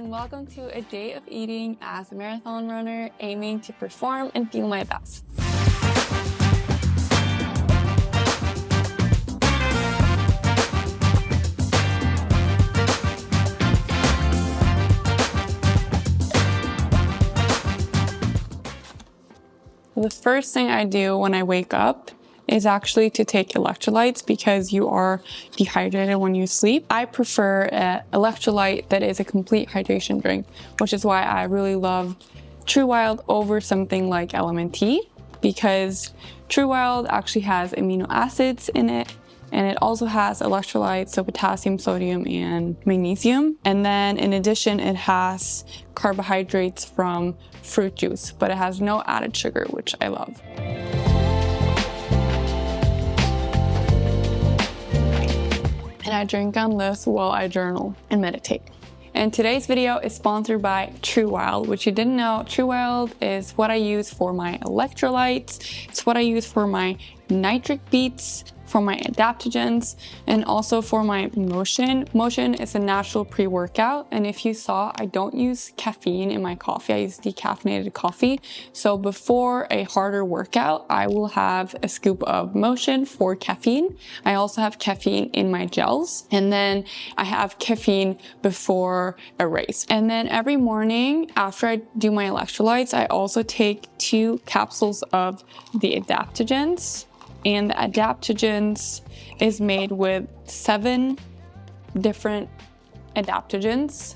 and welcome to a day of eating as a marathon runner aiming to perform and feel my best. The first thing I do when I wake up is actually to take electrolytes because you are dehydrated when you sleep. I prefer an electrolyte that is a complete hydration drink, which is why I really love True Wild over something like LMNT, because True Wild actually has amino acids in it, and it also has electrolytes, so potassium, sodium, and magnesium. And then in addition, it has carbohydrates from fruit juice, but it has no added sugar, which I love. And I drink on this while I journal and meditate. And today's video is sponsored by True Wild, which you didn't know. True Wild is what I use for my electrolytes. It's what I use for my nitric beats, for my adaptogens, and also for my Motion. Motion is a natural pre-workout, and if you saw, I don't use caffeine in my coffee. I use decaffeinated coffee. So before a harder workout, I will have a scoop of Motion for caffeine. I also have caffeine in my gels, and then I have caffeine before a race. And then every morning after I do my electrolytes, I also take 2 capsules of the adaptogens. And the adaptogens is made with 7 different adaptogens,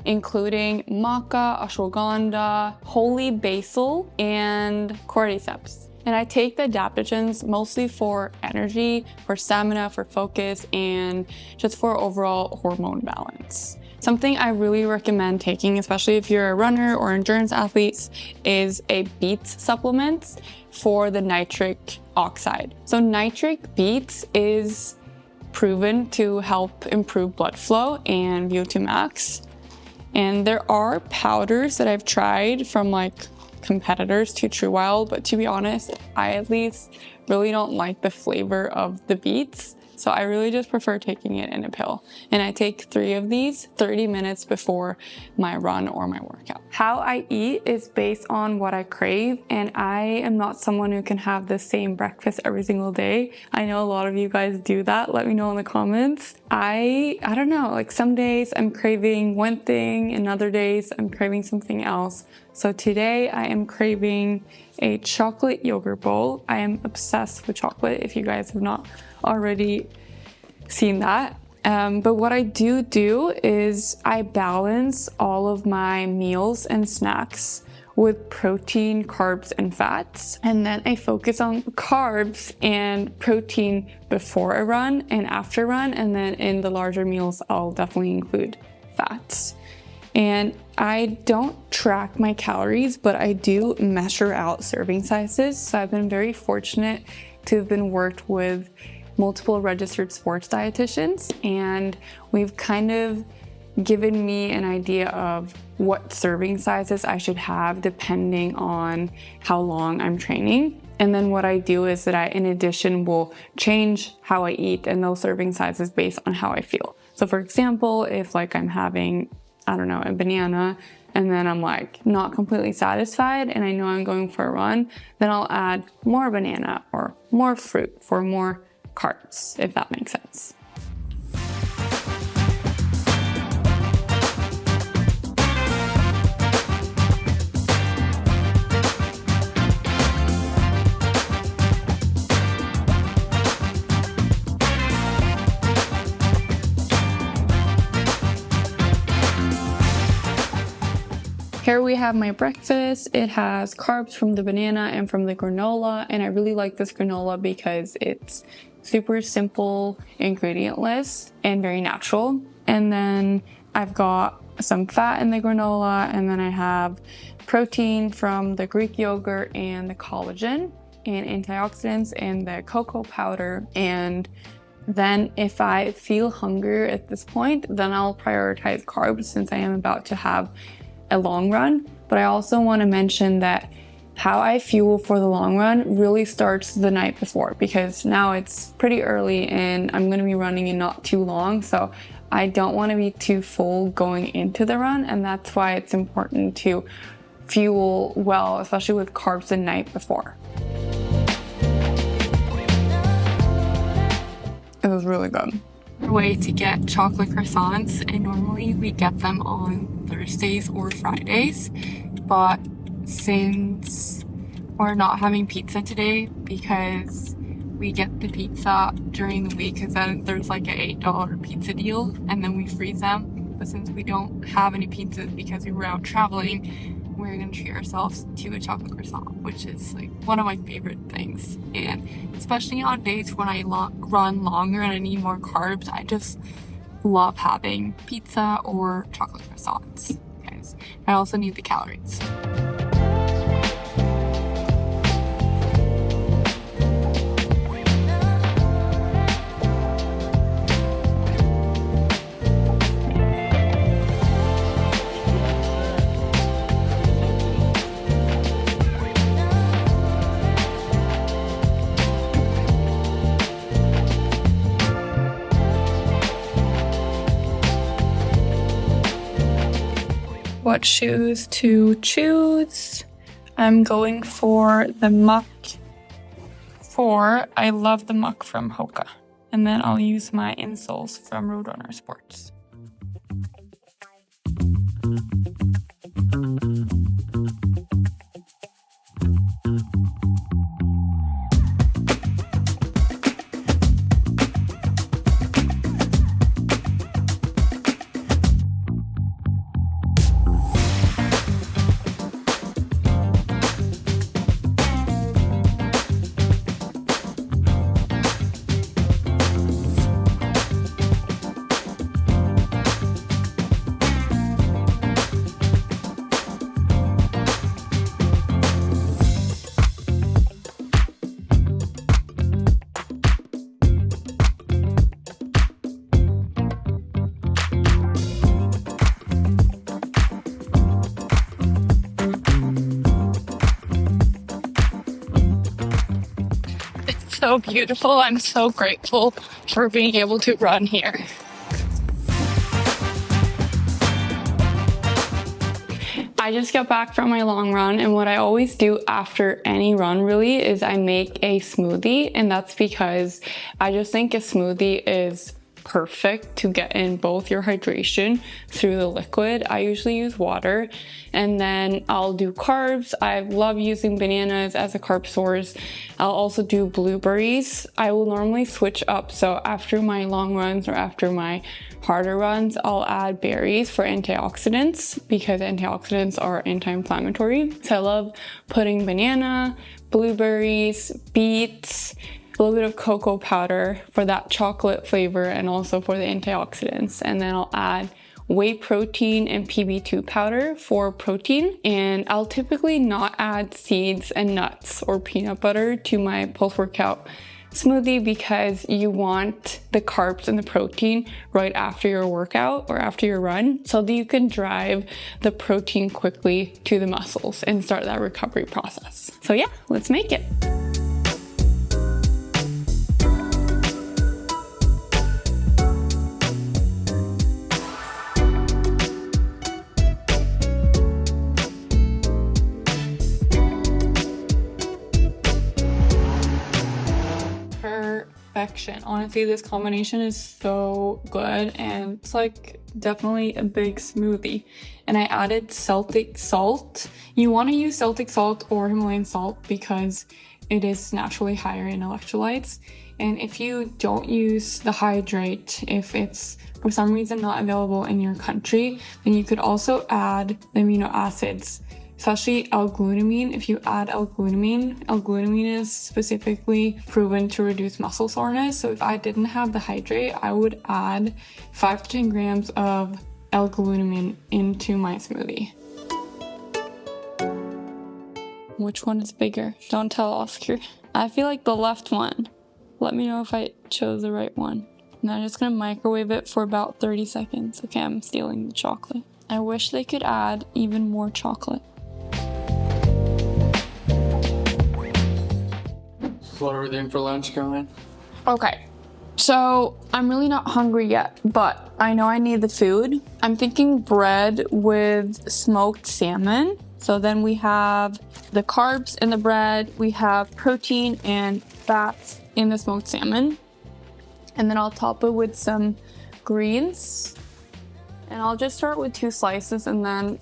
including maca, ashwagandha, holy basil, and cordyceps. And I take the adaptogens mostly for energy, for stamina, for focus, and just for overall hormone balance. Something I really recommend taking, especially if you're a runner or endurance athlete, is a beets supplement for the nitric oxide. So nitric beets is proven to help improve blood flow and VO2 max. And there are powders that I've tried from like competitors to True Wild, but to be honest, I at least really don't like the flavor of the beets. So I really just prefer taking it in a pill. And I take 3 of these 30 minutes before my run or my workout. How I eat is based on what I crave, and I am not someone who can have the same breakfast every single day. I know a lot of you guys do that. Let me know in the comments. I don't know, like some days I'm craving one thing and other days I'm craving something else. So today I am craving a chocolate yogurt bowl. I am obsessed with chocolate, if you guys have not already seen that. But what I do is I balance all of my meals and snacks with protein, carbs, and fats. And then I focus on carbs and protein before a run and after a run. And then in the larger meals, I'll definitely include fats. And I don't track my calories, but I do measure out serving sizes. So I've been very fortunate to have been worked with multiple registered sports dietitians, and we've kind of given me an idea of what serving sizes I should have depending on how long I'm training. And then what I do is that I, in addition, will change how I eat and those serving sizes based on how I feel. So for example, if like I'm having, I don't know, a banana, and then I'm like not completely satisfied and I know I'm going for a run, then I'll add more banana or more fruit for more carbs, if that makes sense. Here we have my breakfast. It has carbs from the banana and from the granola, and I really like this granola because it's super simple, ingredient-less, and very natural. And then I've got some fat in the granola, and then I have protein from the Greek yogurt and the collagen and antioxidants and the cocoa powder. And then if I feel hunger at this point, then I'll prioritize carbs since I am about to have a long run. But I also want to mention that how I fuel for the long run really starts the night before, because now it's pretty early and I'm going to be running in not too long. So I don't want to be too full going into the run, and that's why it's important to fuel well, especially with carbs the night before. It was really good. Way to get chocolate croissants, and normally we get them on Thursdays or Fridays, but since we're not having pizza today because we get the pizza during the week, because then there's like an $8 pizza deal and then we freeze them, but since we don't have any pizzas because we were out traveling, we're gonna treat ourselves to a chocolate croissant, which is like one of my favorite things. And especially on days when I run longer and I need more carbs, I just love having pizza or chocolate croissants, guys. I also need the calories. What shoes to choose? I'm going for the Muck 4. I love the Muck from Hoka. And then I'll use my insoles from Roadrunner Sports. So beautiful. I'm so grateful for being able to run here. I just got back from my long run, and what I always do after any run really is I make a smoothie, and that's because I just think a smoothie is perfect to get in both your hydration through the liquid. I usually use water, and then I'll do carbs. I love using bananas as a carb source. I'll also do blueberries. I will normally switch up, so after my long runs or after my harder runs, I'll add berries for antioxidants because antioxidants are anti-inflammatory. So I love putting banana, blueberries, beets, a little bit of cocoa powder for that chocolate flavor and also for the antioxidants. And then I'll add whey protein and PB2 powder for protein. And I'll typically not add seeds and nuts or peanut butter to my post-workout smoothie because you want the carbs and the protein right after your workout or after your run so that you can drive the protein quickly to the muscles and start that recovery process. So yeah, let's make it. Perfection. Honestly, this combination is so good, and it's like definitely a big smoothie. And I added Celtic salt. You want to use Celtic salt or Himalayan salt because it is naturally higher in electrolytes. And if you don't use the hydrate, if it's for some reason not available in your country, then you could also add the amino acids, especially L-glutamine. If you add L-glutamine is specifically proven to reduce muscle soreness. So if I didn't have the hydrate, I would add 5 to 10 grams of L-glutamine into my smoothie. Which one is bigger? Don't tell Oscar. I feel like the left one. Let me know if I chose the right one. And I'm just gonna microwave it for about 30 seconds. Okay, I'm stealing the chocolate. I wish they could add even more chocolate. What are we doing for lunch, Caroline? Okay, So I'm really not hungry yet, but I know I need the food. I'm thinking bread with smoked salmon. So then we have the carbs in the bread, we have protein and fats in the smoked salmon. And then I'll top it with some greens. And I'll just start with 2 slices, and then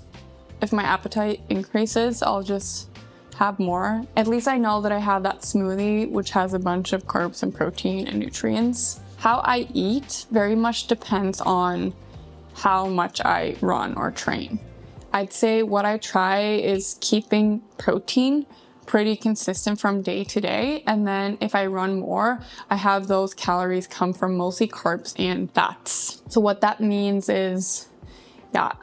if my appetite increases, I'll just have more. At least I know that I have that smoothie, which has a bunch of carbs and protein and nutrients. How I eat very much depends on how much I run or train. I'd say what I try is keeping protein pretty consistent from day to day. And then if I run more, I have those calories come from mostly carbs and fats. So what that means is,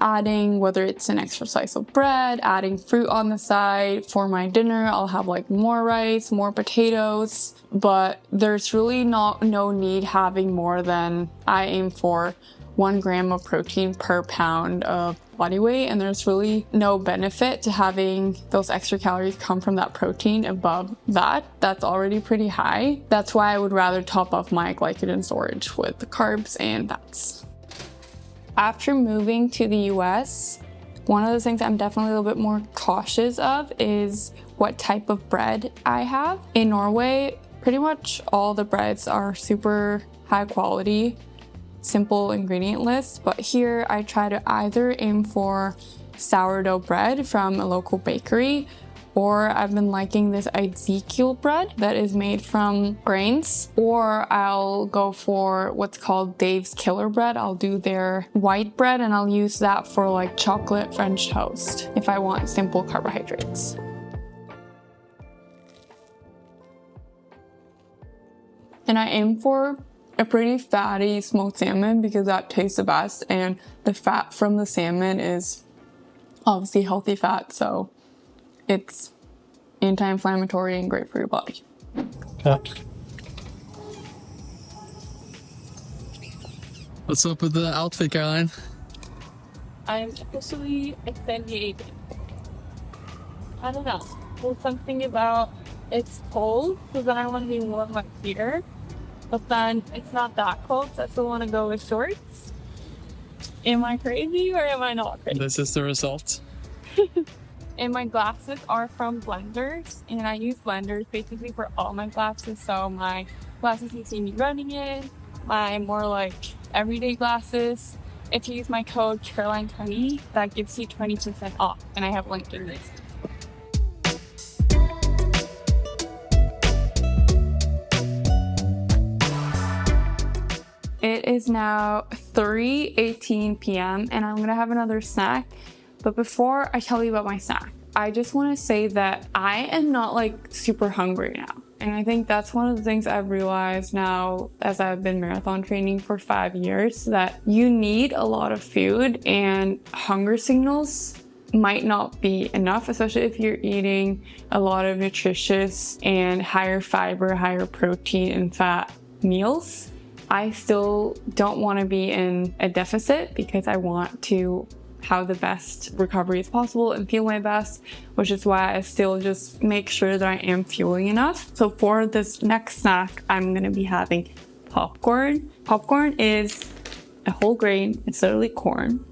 adding, whether it's an extra slice of bread, adding fruit on the side. For my dinner, I'll have like more rice, more potatoes, but there's really no need having more than, I aim for 1 gram of protein per pound of body weight, and there's really no benefit to having those extra calories come from that protein above that. That's already pretty high. That's why I would rather top up my glycogen storage with the carbs and fats. After moving to the US, one of the things I'm definitely a little bit more cautious of is what type of bread I have. In Norway, pretty much all the breads are super high quality, simple ingredient list, but here I try to either aim for sourdough bread from a local bakery, or I've been liking this Ezekiel bread that is made from grains, or I'll go for what's called Dave's Killer Bread. I'll do their white bread and I'll use that for like chocolate French toast if I want simple carbohydrates. And I aim for a pretty fatty smoked salmon because that tastes the best, and the fat from the salmon is obviously healthy fat, so it's anti-inflammatory and great for your body. Okay. What's up with the outfit, Caroline? I'm officially exfoliated. I don't know. There's something about it's cold, so then I want to be warm up here. But then it's not that cold, so I still want to go with shorts. Am I crazy or am I not crazy? This is the result. And my glasses are from Blenders, and I use Blenders basically for all my glasses. So my glasses you see me running in, my more like everyday glasses. If you use my code Caroline20, that gives you 20% off, and I have linked in this. It is now 3:18 p.m. and I'm gonna have another snack. But before I tell you about my snack, I just want to say that I am not like super hungry now. And I think that's one of the things I've realized now as I've been marathon training for 5 years, that you need a lot of food and hunger signals might not be enough, especially if you're eating a lot of nutritious and higher fiber, higher protein and fat meals. I still don't want to be in a deficit because I want to have the best recovery as possible and feel my best, which is why I still just make sure that I am fueling enough. So for this next snack, I'm going to be having popcorn. Popcorn is a whole grain. It's literally corn.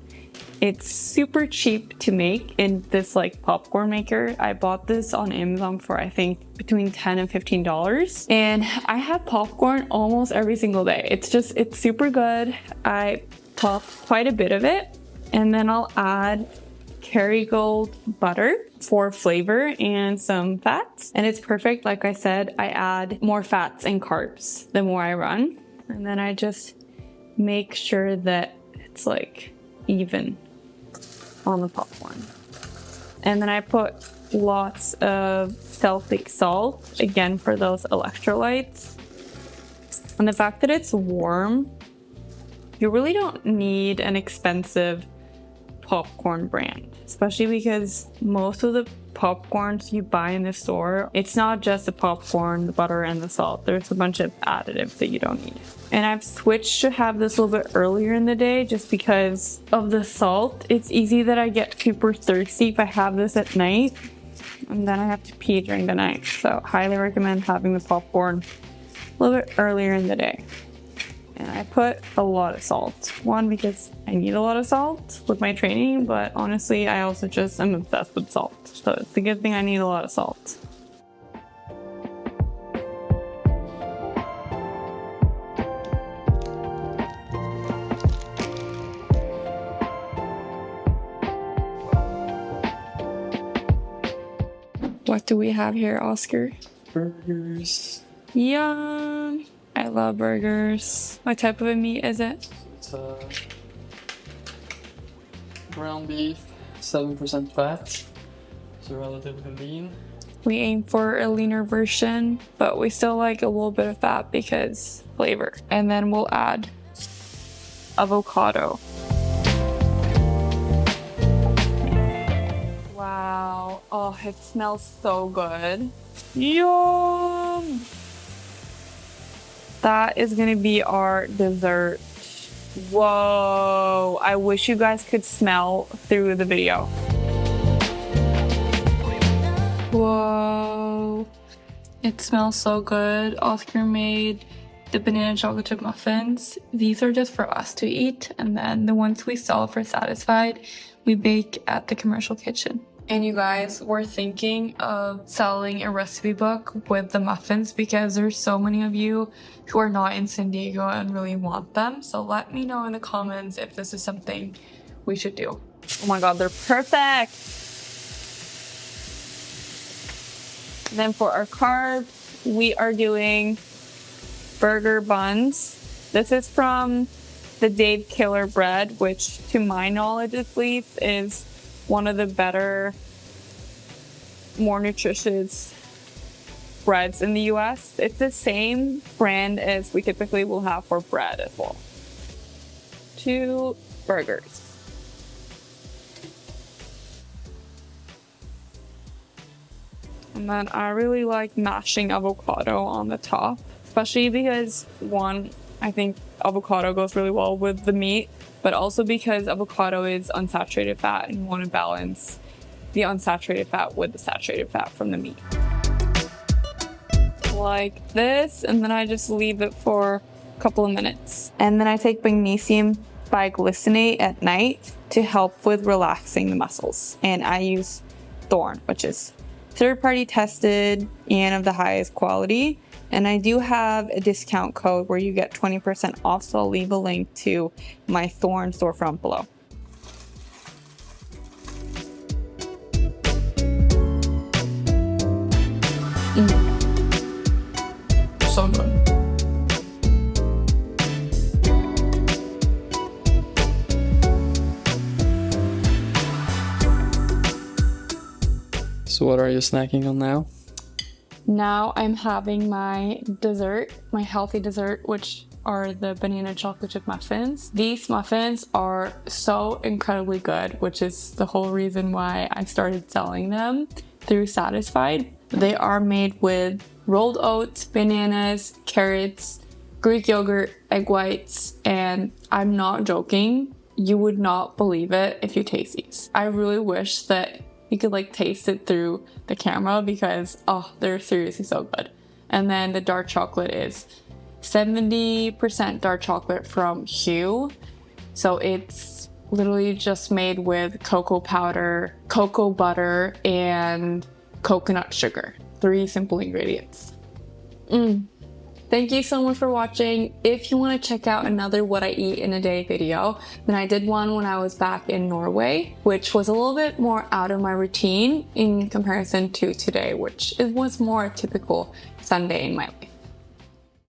It's super cheap to make in this like popcorn maker. I bought this on Amazon for I think between $10 and $15. And I have popcorn almost every single day. It's super good. I pop quite a bit of it. And then I'll add Kerrygold butter for flavor and some fats. And it's perfect. Like I said, I add more fats and carbs the more I run. And then I just make sure that it's like even on the popcorn. And then I put lots of Celtic salt, again for those electrolytes. And the fact that it's warm, you really don't need an expensive popcorn brand, especially because most of the popcorns you buy in the store, it's not just the popcorn, the butter, and the salt. There's a bunch of additives that you don't need. And I've switched to have this a little bit earlier in the day just because of the salt. It's easy that I get super thirsty if I have this at night, and then I have to pee during the night. So highly recommend having the popcorn a little bit earlier in the day. And I put a lot of salt. One, because I need a lot of salt with my training, but honestly, I also just am obsessed with salt. So it's a good thing I need a lot of salt. What do we have here, Oscar? Burgers. Yum! I love burgers. What type of a meat is it? It's ground beef, 7% fat. So relatively lean. We aim for a leaner version, but we still like a little bit of fat because flavor. And then we'll add avocado. Wow. Oh, it smells so good. Yum! That is gonna be our dessert. Whoa, I wish you guys could smell through the video. Whoa, it smells so good. Oscar made the banana chocolate chip muffins. These are just for us to eat, and then the ones we sell for Satisfied, we bake at the commercial kitchen. And you guys, we're thinking of selling a recipe book with the muffins because there's so many of you who are not in San Diego and really want them. So let me know in the comments if this is something we should do. Oh my god, they're perfect! And then for our carbs, we are doing burger buns. This is from the Dave Killer bread, which to my knowledge at least is one of the better, more nutritious breads in the US. It's the same brand as we typically will have for bread as well. 2 burgers. And then I really like mashing avocado on the top, especially because one, I think avocado goes really well with the meat, but also because avocado is unsaturated fat and you want to balance the unsaturated fat with the saturated fat from the meat. Like this, and then I just leave it for a couple of minutes. And then I take magnesium biglycinate at night to help with relaxing the muscles. And I use Thorne, which is third-party tested and of the highest quality. And I do have a discount code where you get 20% off, so I'll leave a link to my Thorne storefront below. So good. So what are you snacking on now? Now I'm having my dessert, my healthy dessert, which are the banana chocolate chip muffins. These muffins are so incredibly good, which is the whole reason why I started selling them through Satisfied. They are made with rolled oats, bananas, carrots, Greek yogurt, egg whites, and I'm not joking. You would not believe it if you taste these. I really wish that you could like taste it through the camera because, oh, they're seriously so good. And then the dark chocolate is 70% dark chocolate from Hue. So it's literally just made with cocoa powder, cocoa butter, and coconut sugar. 3 simple ingredients. Thank you so much for watching. If you want to check out another what I eat in a day video, then I did one when I was back in Norway, which was a little bit more out of my routine in comparison to today, which was more a typical Sunday in my life.